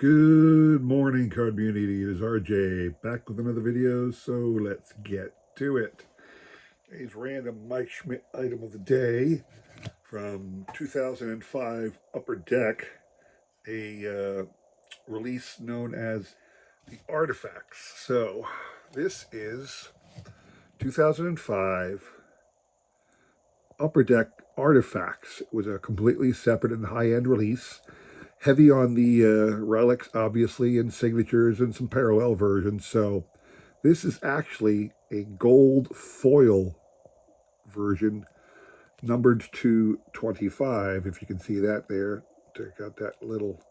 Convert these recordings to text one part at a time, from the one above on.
Good morning, card community. It is RJ back with another video, so let's get to it. Today's random Mike Schmidt item of the day from 2005 Upper Deck, a release known as the Artifacts. So this is 2005 Upper Deck Artifacts. It was a completely separate and high-end release. Heavy on the relics, obviously, and signatures and some parallel versions. So this is actually a gold foil version, numbered to 25, if you can see that there. Check out that little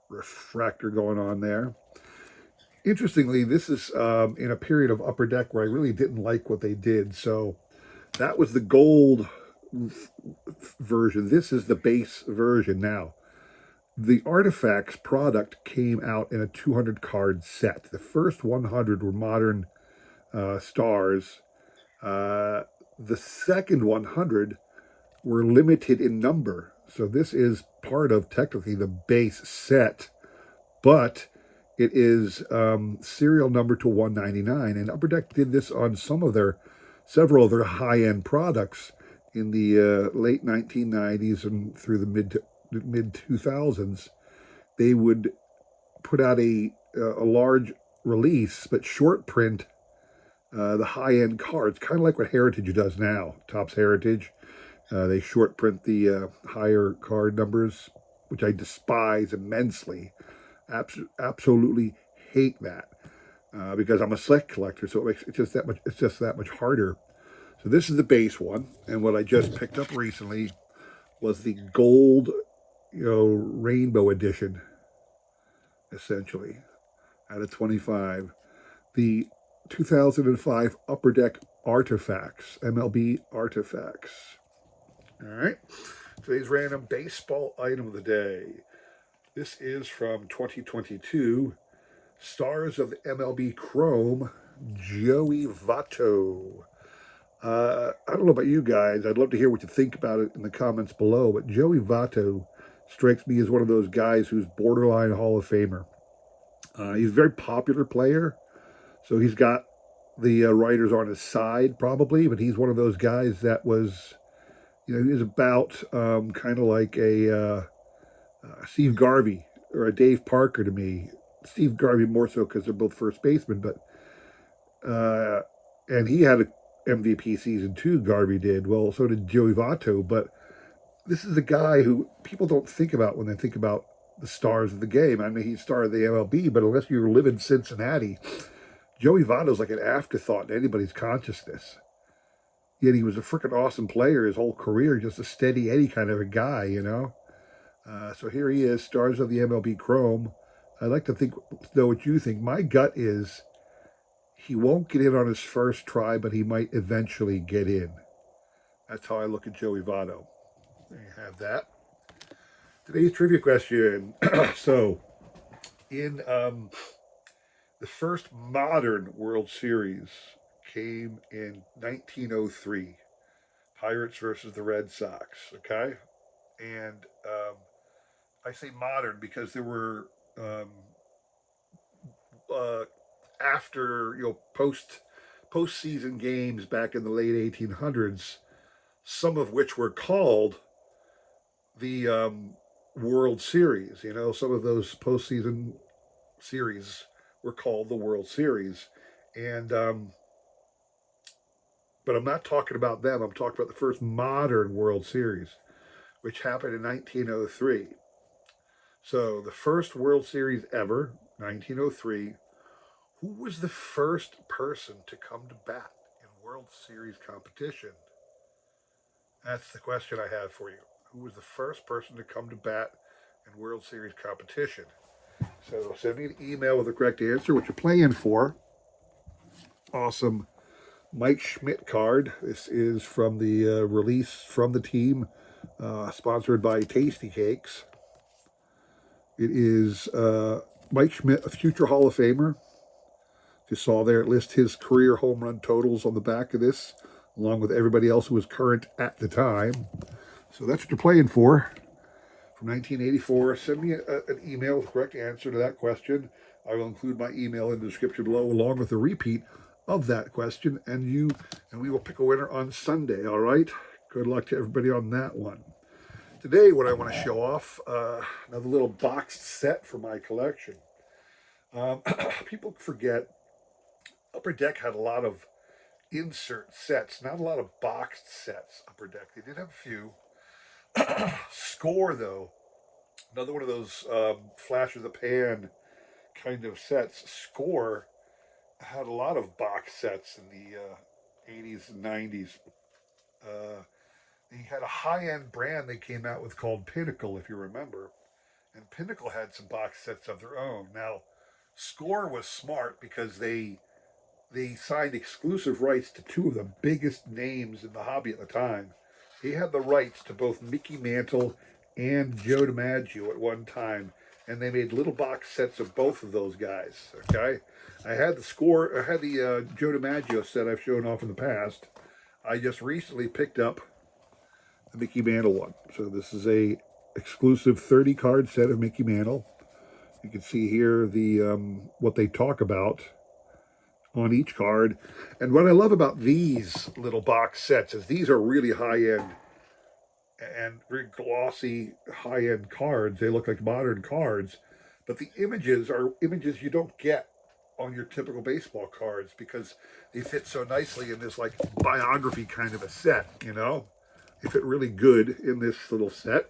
refractor going on there. Interestingly, this is in a period of Upper Deck where I really didn't like what they did. So that was the gold version. This is the base version now. The Artifacts product came out in a 200 card set. The first 100 were modern stars. The second 100 were limited in number. So this is part of technically the base set, but it is serial number to 199. And Upper Deck did this on several of their high-end products in the late 1990s and through the mid 2000s. They would put out a large release, but short print the high-end cards, kind of like what Heritage does now. Topps Heritage, they short print the higher card numbers, which I despise immensely. Absolutely hate that because I'm a select collector, so it's just that much harder. So this is the base one, and what I just picked up recently was the gold, rainbow edition, essentially, out of 25. The 2005 Upper Deck Artifacts, MLB Artifacts. All right. Today's random baseball item of the day. This is from 2022. Stars of the MLB Chrome, Joey Votto. I don't know about you guys. I'd love to hear what you think about it in the comments below, but Joey Votto strikes me as one of those guys who's borderline Hall of Famer. He's a very popular player, so he's got the writers on his side probably, but he's one of those guys that was, he was about kind of like a Steve Garvey or a Dave Parker to me. Steve Garvey more so because they're both first basemen, but and he had a MVP season too, Garvey did. Well, so did Joey Votto, but this is a guy who people don't think about when they think about the stars of the game. I mean, he's star of the MLB, but unless you live in Cincinnati, Joey Votto's like an afterthought in anybody's consciousness. Yet he was a freaking awesome player his whole career, just a steady Eddie kind of a guy, So here he is, stars of the MLB Chrome. I'd like to know what you think. My gut is he won't get in on his first try, but he might eventually get in. That's how I look at Joey Votto. There you have that. Today's trivia question. So, in the first modern World Series came in 1903. Pirates versus the Red Sox, okay? And I say modern because there were after postseason games back in the late 1800s, some of which were called the World Series. Some of those postseason series were called the World Series, and but I'm not talking about them. I'm talking about the first modern World Series, which happened in 1903. So the first World Series ever, 1903. Who was the first person to come to bat in World Series competition? That's the question I have for you. Who was the first person to come to bat in World Series competition? So send me an email with the correct answer, what you're playing for. Awesome Mike Schmidt card. This is from the release from the team, sponsored by Tasty Cakes. It is Mike Schmidt, a future Hall of Famer. You saw there, it lists his career home run totals on the back of this, along with everybody else who was current at the time. So that's what you're playing for. from 1984. Send me an email with the correct answer to that question. I will include my email in the description below, along with a repeat of that question, and we will pick a winner on Sunday. All right. Good luck to everybody on that one. Today, what I want to show off, another little boxed set for my collection. People forget Upper Deck had a lot of insert sets, not a lot of boxed sets. Upper Deck, they did have a few. Score, though, another one of those flash of the pan kind of sets. Score had a lot of box sets in the 80s and 90s. They had a high-end brand they came out with called Pinnacle, if you remember. And Pinnacle had some box sets of their own. Now, Score was smart because they signed exclusive rights to two of the biggest names in the hobby at the time. They had the rights to both Mickey Mantle and Joe DiMaggio at one time, and they made little box sets of both of those guys. Okay, I had the Joe DiMaggio set I've shown off in the past. I just recently picked up the Mickey Mantle one. So this is a exclusive 30 card set of Mickey Mantle. You can see here the what they talk about on each card. And what I love about these little box sets is these are really high-end and very glossy high-end cards. They look like modern cards, but the images are images you don't get on your typical baseball cards because they fit so nicely in this like biography kind of a set, you know? They fit really good in this little set.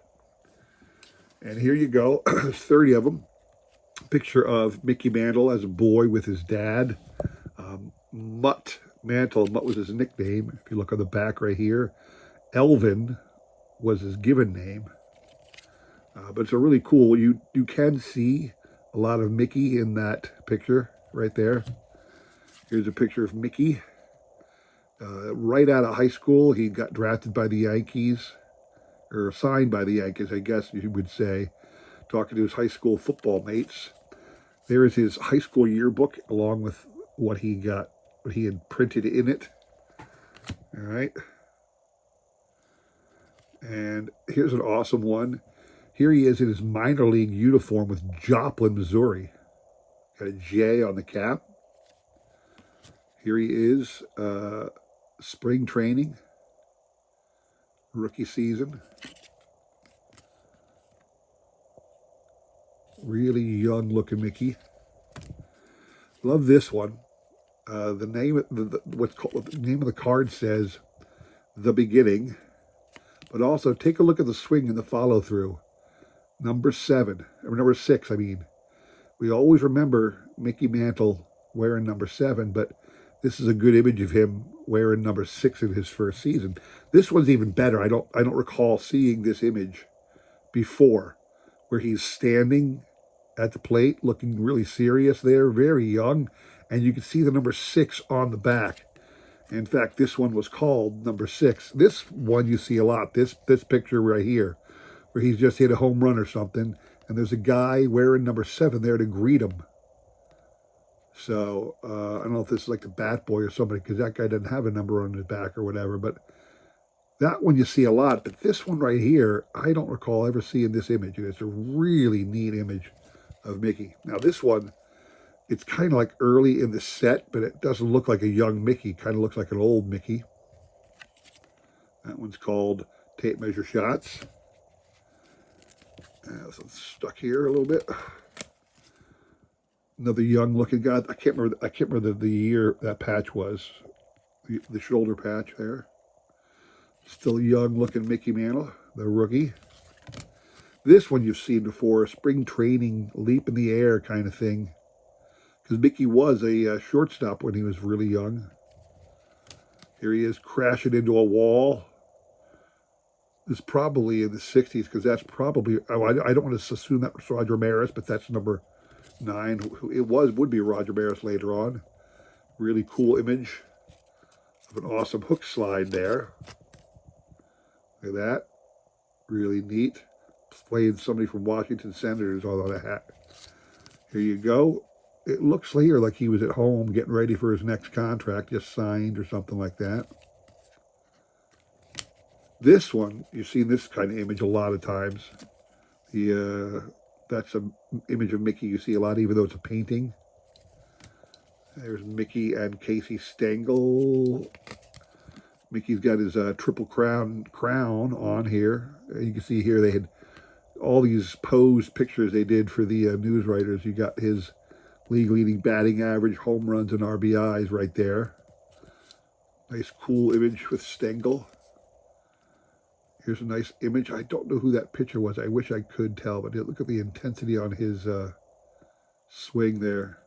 And here you go, there's 30 of them. Picture of Mickey Mantle as a boy with his dad. Mutt Mantle, Mutt was his nickname. If you look on the back right here, Elvin was his given name. But it's a really cool, you can see a lot of Mickey in that picture right there. Here's a picture of Mickey. Right out of high school, he got drafted by the Yankees, or signed by the Yankees, I guess you would say, talking to his high school football mates. There is his high school yearbook, along with what he had printed in it. All right. And here's an awesome one. Here he is in his minor league uniform with Joplin, Missouri. Got a J on the cap. Here he is, spring training, rookie season. Really young looking Mickey. Love this one. The name the name of the card says "The Beginning," but also take a look at the swing and the follow through. Number 6. I mean, we always remember Mickey Mantle wearing number 7, but this is a good image of him wearing number 6 in his first season. This one's even better. I don't recall seeing this image before, where he's standing at the plate, looking really serious there, very young, and you can see the number 6 on the back. In fact, this one was called number 6. This one you see a lot, this picture right here, where he's just hit a home run or something, and there's a guy wearing number 7 there to greet him. So, I don't know if this is like the Bat Boy or somebody, because that guy doesn't have a number on his back or whatever, but that one you see a lot. But this one right here, I don't recall ever seeing this image, and it's a really neat image of Mickey. Now this one, it's kind of like early in the set, but it doesn't look like a young Mickey. It kind of looks like an old Mickey. That one's called Tape Measure Shots. So it's stuck here a little bit. Another young looking guy. I can't remember the year that patch was. The shoulder patch there. Still young looking Mickey Mantle, the rookie. This one you've seen before, spring training, leap in the air kind of thing. Because Mickey was a shortstop when he was really young. Here he is crashing into a wall. This is probably in the 60s, because that's probably, I don't want to assume that was Roger Maris, but that's number 9. It would be Roger Maris later on. Really cool image of an awesome hook slide there. Look at that. Really neat. Playing somebody from Washington Senators on a hat. Here you go. It looks here like he was at home getting ready for his next contract, just signed or something like that. This one, you've seen this kind of image a lot of times. That's an image of Mickey you see a lot, even though it's a painting. There's Mickey and Casey Stengel. Mickey's got his triple crown on here. You can see here they had all these posed pictures they did for the news writers. You got his league-leading batting average, home runs, and RBIs right there. Nice, cool image with Stengel. Here's a nice image. I don't know who that pitcher was. I wish I could tell, but look at the intensity on his swing there.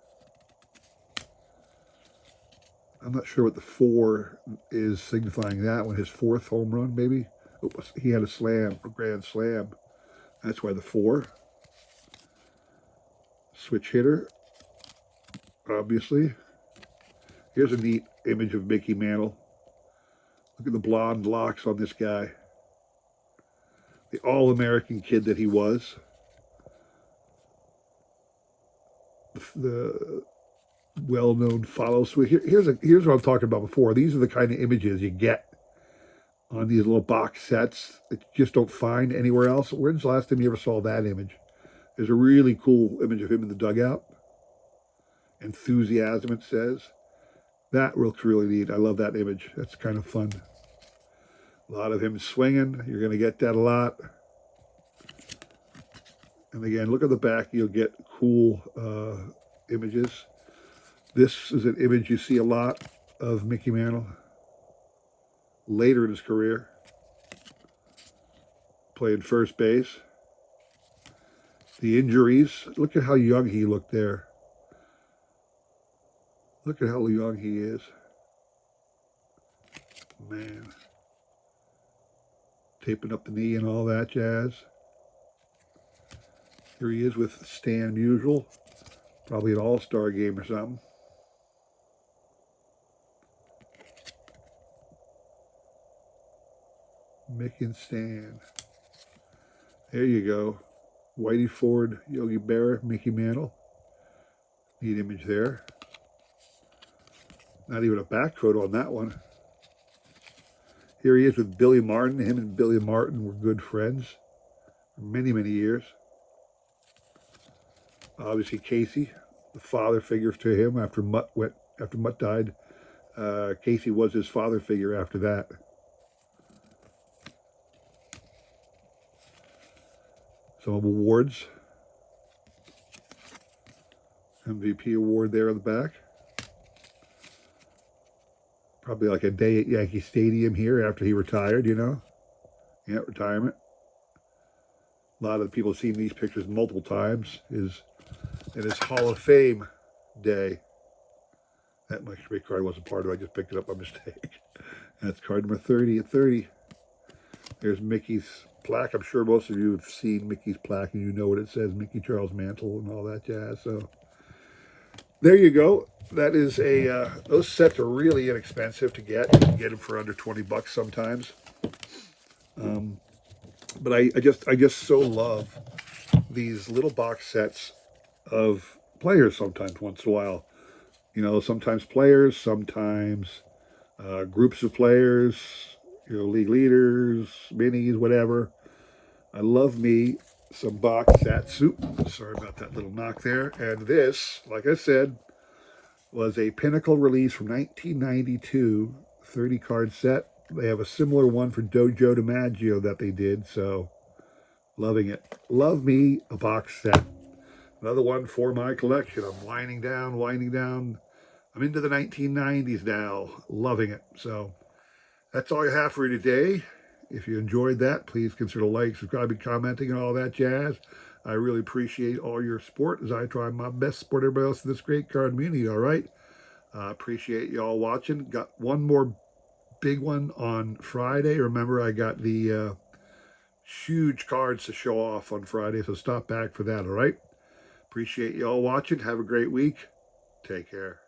I'm not sure what the 4 is signifying that one. His 4th home run, maybe? Oh, he had a grand slam. That's why the 4. Switch hitter, obviously. Here's a neat image of Mickey Mantle. Look at the blonde locks on this guy. The all-American kid that he was. The well-known follow switch. Here's what I'm talking about before. These are the kind of images you get on these little box sets that you just don't find anywhere else. When's the last time you ever saw that image? There's a really cool image of him in the dugout. Enthusiasm, it says. That looks really neat. I love that image. That's kind of fun. A lot of him swinging. You're going to get that a lot. And again, look at the back. You'll get cool images. This is an image you see a lot of Mickey Mantle later in his career. Playing first base. The injuries. Look at how young he looked there. Look at how young he is. Man. Taping up the knee and all that jazz. Here he is with Stan Musial. Probably an all-star game or something. Mick and Stan. There you go. Whitey Ford, Yogi Berra, Mickey Mantle. Neat image there. Not even a back photo on that one. Here he is with Billy Martin. Him and Billy Martin were good friends for many, many years. Obviously Casey, the father figure to him after Mutt died. Casey was his father figure after that. Some awards. MVP award there on the back. Probably like a day at Yankee Stadium here after he retired, you know. Yeah, retirement. A lot of the people have seen these pictures multiple times. In his Hall of Fame day. That much card wasn't part of it. I just picked it up by mistake. That's card number 30 at 30. There's Mickey's plaque. I'm sure most of you have seen Mickey's plaque and you know what it says, Mickey Charles Mantle and all that jazz. So there you go. That is those sets are really inexpensive to get. You can get them for under 20 bucks sometimes. But I just so love these little box sets of players sometimes once in a while. You know, sometimes players, sometimes groups of players, you know, league leaders, minis, whatever. I love me some box sets. Oops, sorry about that little knock there. And this, like I said, was a Pinnacle release from 1992, 30-card set. They have a similar one for Dojo DiMaggio that they did, so loving it. Love me a box set. Another one for my collection. I'm winding down. I'm into the 1990s now. Loving it. So that's all I have for you today. If you enjoyed that, please consider liking, subscribing, commenting, and all that jazz. I really appreciate all your support as I try my best to support everybody else in this great card community, all right? Appreciate you all watching. Got one more big one on Friday. Remember, I got the huge cards to show off on Friday, so stop back for that, all right? Appreciate you all watching. Have a great week. Take care.